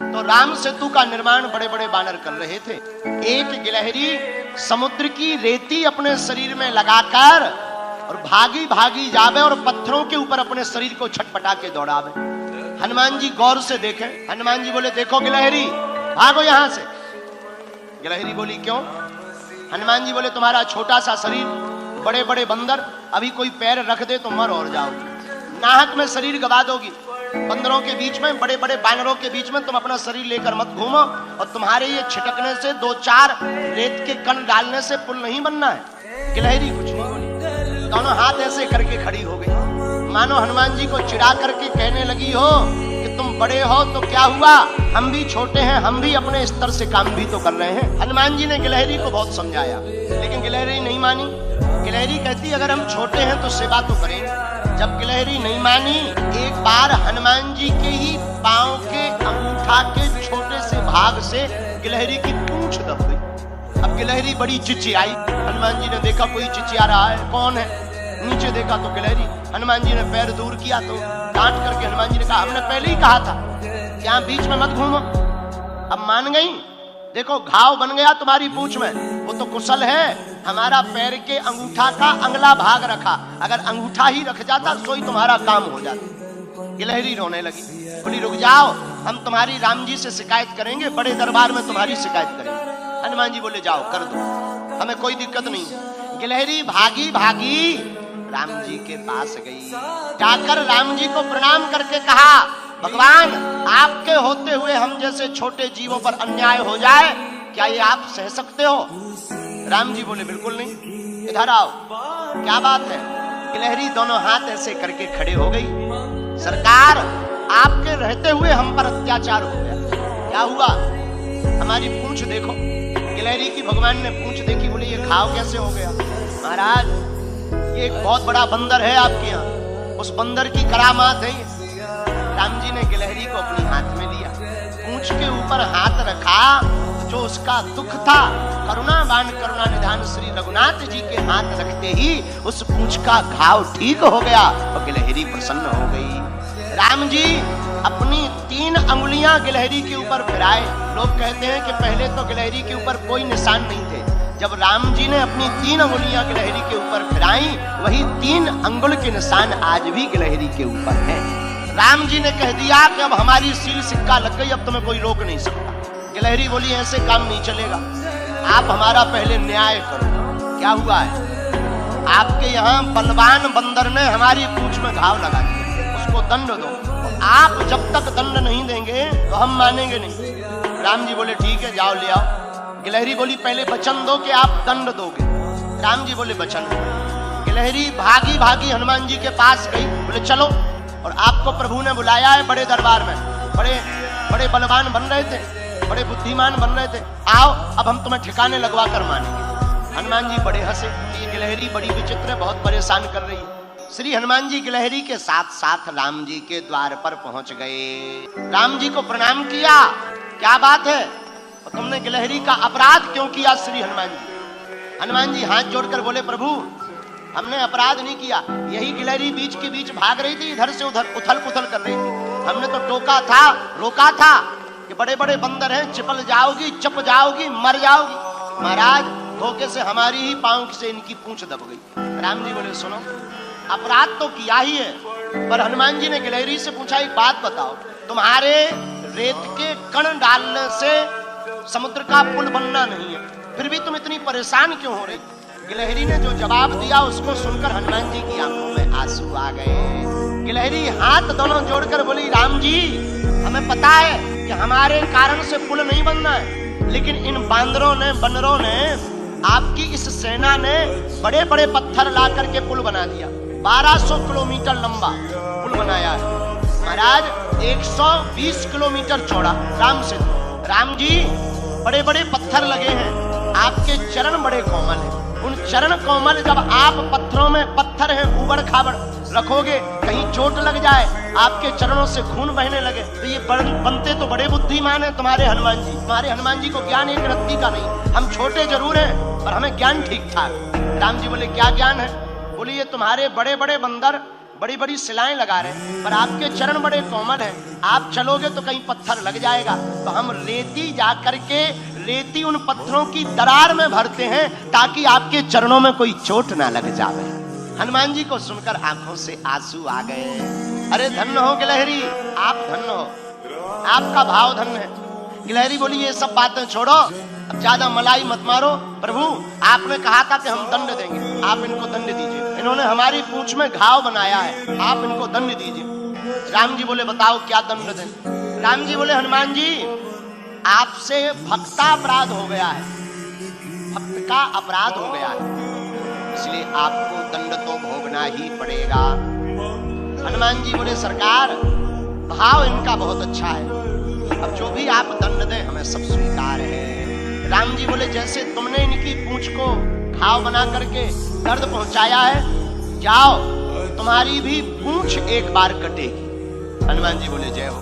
तो राम सेतु का निर्माण बड़े बड़े बानर कर रहे थे। एक गिलहरी समुद्र की रेती अपने शरीर में लगाकर और भागी भागी जावे और पत्थरों के ऊपर अपने शरीर को छटपटा के दौड़ावे। हनुमान जी गौर से देखें। हनुमान जी बोले, देखो गिलहरी, भागो यहां से। गिलहरी बोली, क्यों? हनुमान जी बोले, तुम्हारा छोटा सा शरीर, बड़े बड़े बंदर, अभी कोई पैर रख दे तो मर और जाओगी, नाहक में शरीर गवा दोगी। बंदरों के बीच में, बड़े बड़े बानरों के बीच में तुम अपना शरीर लेकर मत घूमो, और तुम्हारे ये छिटकने से, दो चार रेत के कण डालने से पुल नहीं बनना है। गिलहरी कुछ नहीं बोली, दोनों हाथ ऐसे करके खड़ी हो गई, मानो हनुमान जी को चिढ़ा करके कहने लगी हो कि तुम बड़े हो तो क्या हुआ, हम भी छोटे हैं, हम भी अपने स्तर से काम भी तो कर रहे हैं। हनुमान जी ने गिलहरी को बहुत समझाया, लेकिन गिलहरी नहीं मानी। गिलहरी कहती, अगर हम छोटे हैं तो सेवा तो करेंगे। जब गिलहरी नहीं मानी, एक बार हनुमान जी के ही पांव के अंगूठा के छोटे से भाग से गिलहरी की पूंछ दब गई। अब गिलहरी बड़ी चिचियाई। हनुमान जी ने देखा कोई चिचिया रहा है, कौन है? नीचे देखा तो गिलहरी। हनुमान जी ने पैर दूर किया तो डांट करके हनुमान जी ने कहा, हमने पहले ही कहा था यहाँ बीच में मत घूमो। अब मान गई। देखो घाव बन गया तुम्हारी पूंछ में, वो तो कुशल है, हमारा पैर के अंगूठा का अगला भाग रखा, अगर अंगूठा ही रख जाता सोई तुम्हारा काम हो जाता। गिलहरी रोने लगी, बोली रुक जाओ, हम तुम्हारी राम जी से शिकायत करेंगे, बड़े दरबार में तुम्हारी शिकायत करेंगे। हनुमान जी बोले, जाओ कर दो, हमें कोई दिक्कत नहीं। गिलहरी भागी भागी राम जी के पास गई, जाकर राम जी को प्रणाम करके कहा, भगवान, आपके होते हुए हम जैसे छोटे जीवों पर अन्याय हो जाए, क्या ये आप सह सकते हो? राम जी बोले, बिल्कुल नहीं, इधर आओ, क्या बात है? गिलहरी दोनों हाथ ऐसे करके खड़े हो गई, सरकार, आपके रहते हुए हम पर अत्याचार हो गया। क्या हुआ? हमारी पूंछ देखो। गिलहरी की भगवान ने पूंछ देखी, बोले ये घाव कैसे हो गया? महाराज, ये एक बहुत बड़ा बंदर है आपके यहाँ, उस बंदर की करामात है। राम जी ने गिलहरी को अपनी हाथ में लिया, पूंछ के ऊपर हाथ रखा, जो उसका दुख था, करुणावान करुणा निधान श्री रघुनाथ जी के हाथ रखते ही उस पूंछ का घाव ठीक हो गया और गिलहरी प्रसन्न हो गई। राम जी अपनी 3 अंगुलियां गिलहरी के ऊपर फिराए। लोग कहते हैं कि पहले तो गिलहरी के ऊपर कोई निशान नहीं थे, जब राम जी ने अपनी 3 अंगुलियां गिलहरी के ऊपर फिराई, वही 3 अंगुल के निशान आज भी गिलहरी के ऊपर है। राम जी ने कह दिया कि अब हमारी सील सिक्का लग गई, अब तुम्हें कोई रोक नहीं सकता। गिलहरी बोली, ऐसे काम नहीं चलेगा, आप हमारा पहले न्याय करो। क्या हुआ है? आपके यहाँ बलवान बंदर ने हमारी पूंछ में घाव लगा दिया, उसको दंड दो। आप जब तक दंड नहीं देंगे तो हम मानेंगे नहीं। राम जी बोले, ठीक है, जाओ ले आओ। गिलहरी बोली, पहले वचन दो कि आप दंड दोगे। राम जी बोले, वचन। गिलहरी भागी भागी हनुमान जी के पास गई, बोले चलो, और आपको प्रभु ने बुलाया है बड़े दरबार में, बड़े बड़े बलवान बन रहे थे, बड़े बुद्धिमान बन रहे थे, आओ अब हम तुम्हें ठिकाने लगवा कर मानेंगे। हनुमान जी बड़े हंसे, ये गिलहरी बड़ी विचित्र है, बहुत परेशान कर रही है। श्री हनुमान जी गिलहरी के साथ साथ राम जी के द्वार पर पहुंच गए। राम जी को प्रणाम किया, क्या बात है, और तुमने गिलहरी का अपराध क्यों किया? श्री हनुमान जी। हनुमान जी हाथ जोड़कर बोले, प्रभु, हमने अपराध नहीं किया, यही गिलहरी बीच के बीच भाग रही थी, इधर से उधर उथल पुथल कर रही थी, हमने तो टोका था, रोका था कि बड़े बड़े बंदर हैं, चिपल जाओगी, चप जाओगी, मर जाओगी। महाराज, धोखे से हमारी ही पांव से इनकी पूंछ दब गई। राम जी बोले, सुनो, अपराध तो किया ही है, पर हनुमान जी ने गिलहरी से पूछा, एक बात बताओ, तुम्हारे रेत के कण डालने से समुद्र का पुल बनना नहीं है, फिर भी तुम इतनी परेशान क्यों हो रही? गिलहरी ने जो जवाब दिया उसको सुनकर हनुमान जी की आंखों में आंसू आ गए। गिलहरी हाथ दोनों जोड़कर बोली, राम जी, हमें पता है कि हमारे कारण से पुल नहीं बनना है, लेकिन इन बांदरों ने, बंदरों ने, आपकी इस सेना ने बड़े बड़े पत्थर ला करके पुल बना दिया, 1200 किलोमीटर लंबा पुल बनाया है। महाराज, 120 किलोमीटर चौड़ा राम से। राम जी, बड़े बड़े पत्थर लगे हैं, आपके चरण बड़े कोमल हैं, उन चरण कोमल जब आप पत्थरों में, पत्थर है उबड़ खाबड़, रखोगे, कहीं चोट लग जाए, आपके चरणों से खून बहने लगे, तो ये बनते तो बड़े बुद्धिमान है तुम्हारे हनुमान जी। तुम्हारे हनुमान जी को ज्ञान एक रत्ती का नहीं, हम छोटे जरूर हैं पर हमें ज्ञान ठीक ठाक। राम जी बोले, क्या ज्ञान है? बोले, ये तुम्हारे बड़े बड़े बंदर बड़ी बड़ी शिलाएं लगा रहे, पर आपके चरण बड़े कोमल हैं, आप चलोगे तो कहीं पत्थर लग जाएगा, तो हम रेती जा करके रेती उन पत्थरों की दरार में भरते हैं ताकि आपके चरणों में कोई चोट ना लग जावे। हनुमान जी को सुनकर आंखों से आंसू आ गए। अरे धन्य हो गिलहरी, आप धन्य हो, आपका भाव धन्य है। गिलहरी बोली ये सब बातें छोड़ो, अब ज्यादा मलाई मत मारो। प्रभु आपने कहा था कि हम दंड देंगे, आप इनको दंड दीजिए, इन्होंने हमारी पूंछ में घाव बनाया है, आप इनको दंड दीजिए। राम जी बोले बताओ क्या दंड दें। राम जी बोले हनुमान जी आपसे भक्ता अपराध हो गया है, भक्त का अपराध हो गया है, इसलिए आपको दंड तो भोगना ही पड़ेगा। हनुमान जी बोले सरकार भाव इनका बहुत अच्छा है, अब जो भी आप दंड दें हमें सब स्वीकार है। राम जी बोले जैसे तुमने इनकी पूंछ को घाव बना करके दर्द पहुंचाया है, जाओ तुम्हारी भी पूंछ एक बार कटेगी। हनुमान जी बोले जय हो।